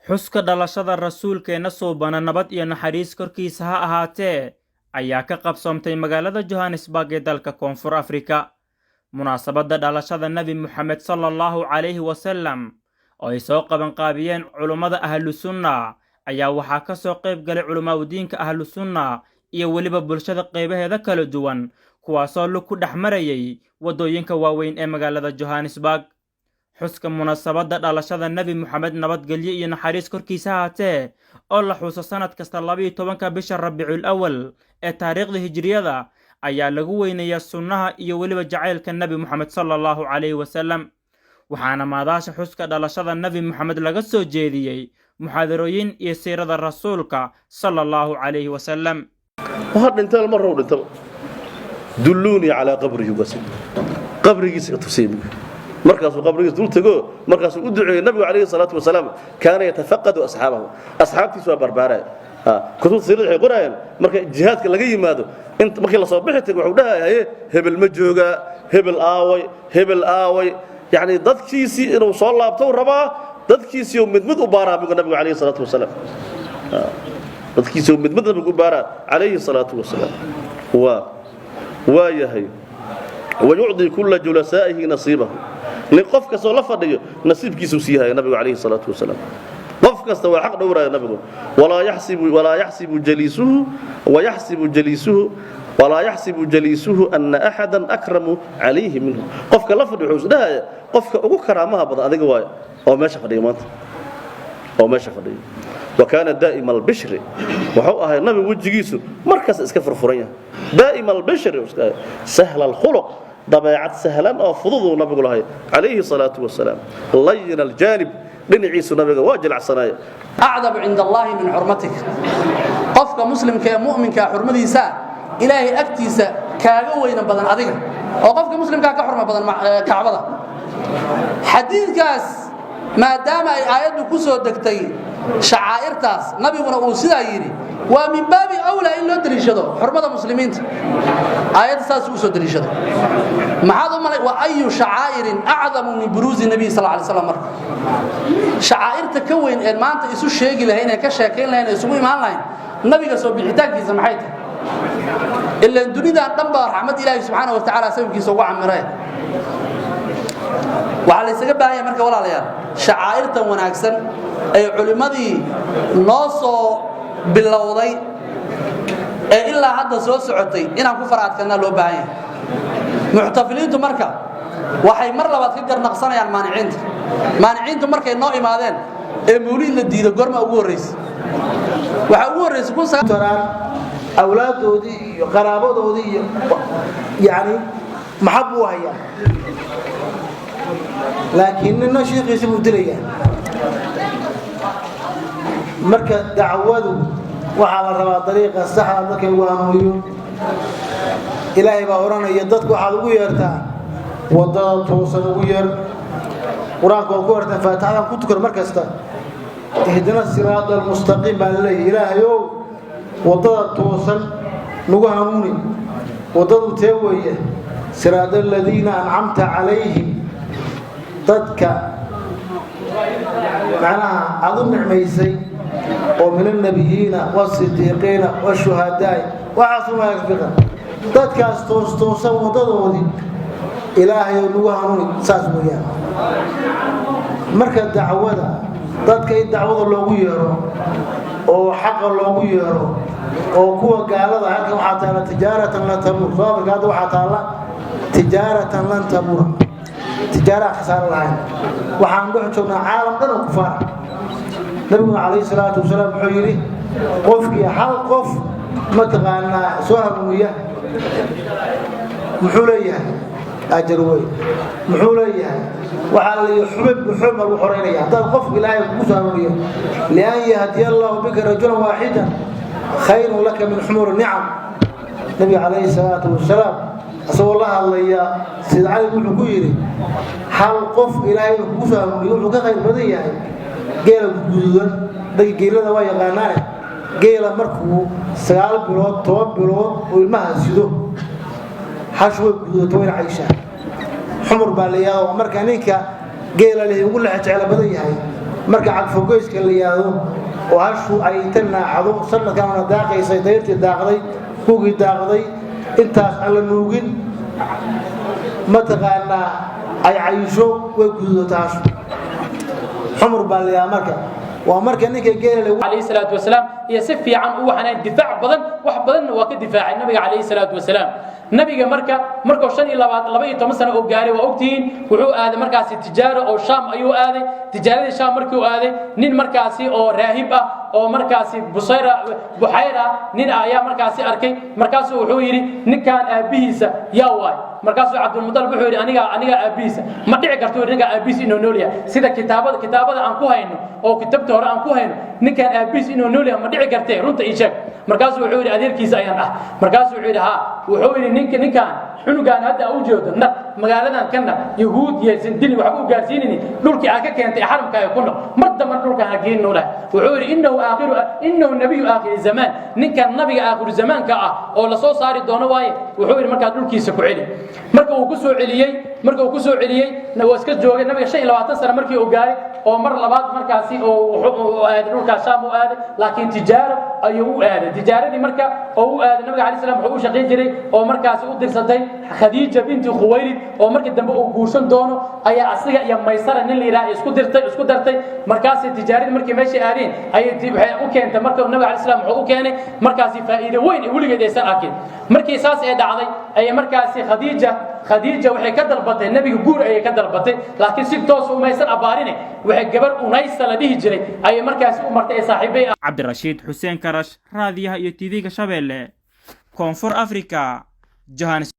xuska dhalashada rasuulkeena suubana nabad iyo naxariis korkiisa ha ahaatee ayaa ka qabsoomtay magaalada Johannesburg ee dalka Koonfur Afrika. Munaasabadda dhalashada Nabi Muhammad sallallahu alayhi wasallam oo ay soo qaban qaabiyeen culummada Ahlus Sunnah ayaa waxaa ka soo qayb galay culumaadiinka Ahlus Sunnah iyo waliba bulshada qaybaheeda kala duwan kuwaasoo ku dhex marayay wadooyinka waaweyn ee magaalada Johannesburg. xuska munaasabadda dhalashada Nabi Muhammad nabadgelyo iyo naxariis korkiisa haatee oo la xuso sanad kasta 12 bisha Rabiicul Awwal ee taariikhda hijriyada ayaa lagu weynayaa sunnaha iyo waliba jacaylka Nabi Muhammad sallallahu alayhi wasallam. waxaana maadaasha xuska dhalashada Nabi Muhammad laga soo jeediyay muxaadarooyin iyo siirada rasuulka sallallahu alayhi wasallam. وهذا انت المره انت دلوني على قبره بس قبره تفسير مركز قبره دول تجو مركز ادعي النبي عليه الصلاه والسلام كان يتفقد اصحابه اصحابتي سو برباره كتب سيري قراين marka jihaadka laga yimaado inta markii la soo bixitay wuxuu dhahay hebel ma jooga hebel aaway yani dadkiisi inuu soo laabto rabaa dadkiisi mid u baaraa nabiga عليه الصلاه والسلام dadkiisa mid nabiga u baaraa عليه الصلاه والسلام وياهي ويعطي كل جلسائه نصيبه لقف كسو لا فديو نصيبكيسو سيها النبي عليه الصلاه والسلام قف كسو حق دورا النبي ولا يحسب جليسه ان احدا اكرم عليه منه قف لا فديو ده قف ugu karaamaha badan adiga waay oo meesha fadhiyo maanta وكان دائم البشر وحو اهي النبي وجهيسو markaas iska furfuran دائم البشر سهل الخلق طبيعه سهلا او فضود النبي الله عليه الصلاه والسلام لين الجانب دنيسو نبي واجل عسنايا اعظم عند الله من حرمتك قفك مسلم كمؤمن كحرمديسا الهي اكتيسا كاغا وين بدن اديga oo qofka muslimka ka xurma badan kaabada xadiidkaas maadaama ay aayadu ku soo degtay shacaairtaas nabiguna uu sidaa yiri waa min baabi awla in loo daliishado xurmada muslimiinta aayadaas uu soo daliishado maxaad u malay waa ayu shacaa'irin a'zamu min buruzi nabi sallallahu alayhi wasallam shacaairta ka weyn ee maanta isu sheegi lahayn ee ka sheekeyn lahayn isugu imaan lahayn nabiga soo bixitaankiisa maxay tahay illa dunida dhanba rahmad ilaahi subhanahu wa ta'ala sababkiisa ugu camiray waxa la isaga baahan yahay marka walaalayaal shacaairtan wanaagsan ay culimadii noo soo bilowday ee ilaa hadda soo socotay inaan ku faraadkana loo baahan yahay muxtafiliintu marka waxay mar labaad ka garnaqsanayaan maaniciinta markay noo imaadeen ee mawlid la diido gorma ugu horeysay waxa ugu horeysay ku saaraan awlaadoodii iyo qaraabadoodii iyo yaani maxabu haya لكن الشيخ يسمو دليا مركز دعوته وعلى ربا طريقة الصحة مركز وامويو إلهي باورانا يددك وحال ويرتا وضاد توصل وير قرآنك وقوارتا فاتحالا كنتكر مركزتا اهدنا الصراط المستقيم بالله إلهي وضاد توصل نقهموني وضاد تيوية صراط الذين أنعمت عليهم dadka macnaha adu nicmaysay oo min nabiyiina wasidiiqiina washuhadaa waxaasuma yakfiqa dadkaas toosan wadadoodii ilaahay ugu hanuuni saas weeyaan marka dacwada dadka in dacwada loogu yeero oo xaq loogu yeero oo kuwa gaalada halka waxa taala tijaaratan la tamur sababka waxa taala tijaaratan lan tamur تجارة خسارة لها وحان دوحتنا عالم دنو كفار نبي عليه الصلاة والسلام حيري قفك حال قف متغانا سوها بمياه محولية أجروي محولية وحال يحبب بحرم الوحرينية هذا القف بالآية بمسامية لأن يهدي الله بك رجلا واحدا خير لك من حمور النعم نبي عليه الصلاة والسلام أسوى الله يا سيد علي بن حكيري حال قف إلهي وكوسا يقول خير بديع قيل جدودن دقي قيلنا waa yaqaanaan qeela markuu 9 bilood 10 bilood oo ilmaha sido xashwe gudato way Aisha xumur baa leeyahay marka ninka qeela leh ugu la jecel badan yahay marka cagfogoyska la yiraahdo oo hashu ay tanaacdo sanadkan daaqaysay dayrtii daaqday kuugii daaqday intaas alla nuugin mataqaana ay cayisho way gududataa xumur baa la marka waa marka ninka geelay عليه الصلاة والسلام يسفي عن وحنا الدفاع بدن وحبدن وكد دفاع النبي عليه الصلاة والسلام nabiga marka 12 sano oo gaaray waa ogtiin wuxuu aaday markaas tijaaro oo Shaam ayuu aaday tijaaradii Shaam markuu aaday nin markaas oo raahib ah oo markaas buhayra nin ayaa markaas arkay markaas wuxuu yiri ninkan aabihiisa yaa waay markaas Abdul Muttalib wuxuu yiri aniga aabihiisa ma dhici karto aniga aabihiisa inuu nool yahay sida kitaabada aan ku hayno oo kitabta hore aan ku hayno ninkan aabihiisa inuu nool yahay ma dhici kartay runta ii sheeg markaas wuxuu yiri adeerkiisa ayaan ah markaas wuxuu yiri wuxuu yiri ninkan xunugan hadda u jeedo magaaladan kana yahuud yeesan dil wax u gaarsiinini dhulkii aan ka keentay xaramka ay ku noq martaba dhulka aan geeyno la wuxuu yiri innahu nabiyyu aakhir zaman ninkan nabiga aakhir zamanka ah oo la soo saari doono waaye wuxuu yiri marka dhulkiisa ku celi marka uu ku soo celiyay waa iska joogay nabiga 25 sano markii uu gaaray oo mar labaad markaasi oo aaday dhulka Shaam u aaday laakiin tijaaro ayuu u aaday tijaaradii marka oo u aaday nabiga kaleey salaam wuxuu u shaqeyn jiray oo markaasi u dirsatay Khadija binti Khuwaylid oo markii dambe uu guursan doono ayaa asiga iyo Maysara nin liiraa isku dartay markaasi tijaaradii markii meeshii aadeen ayay waxay u keentay marka nabiga kaleey salaam wuxuu u keenay markaasi faa'iido weyn weligeed aysan arkin markii saas ay dhacday ayay markaasi Khadija waxay ka dalbatay nabiga guur ayay ka dalbatay laakiin si toos u maysan abaarin waxay gabar Unaysa la dhihi jiray ayay markaasi u martay saaxiibay Cabdirashiid Xuseen Karash raadiyaha iyo TV-ga Shabeelle Koonfur Afrika Johannesburg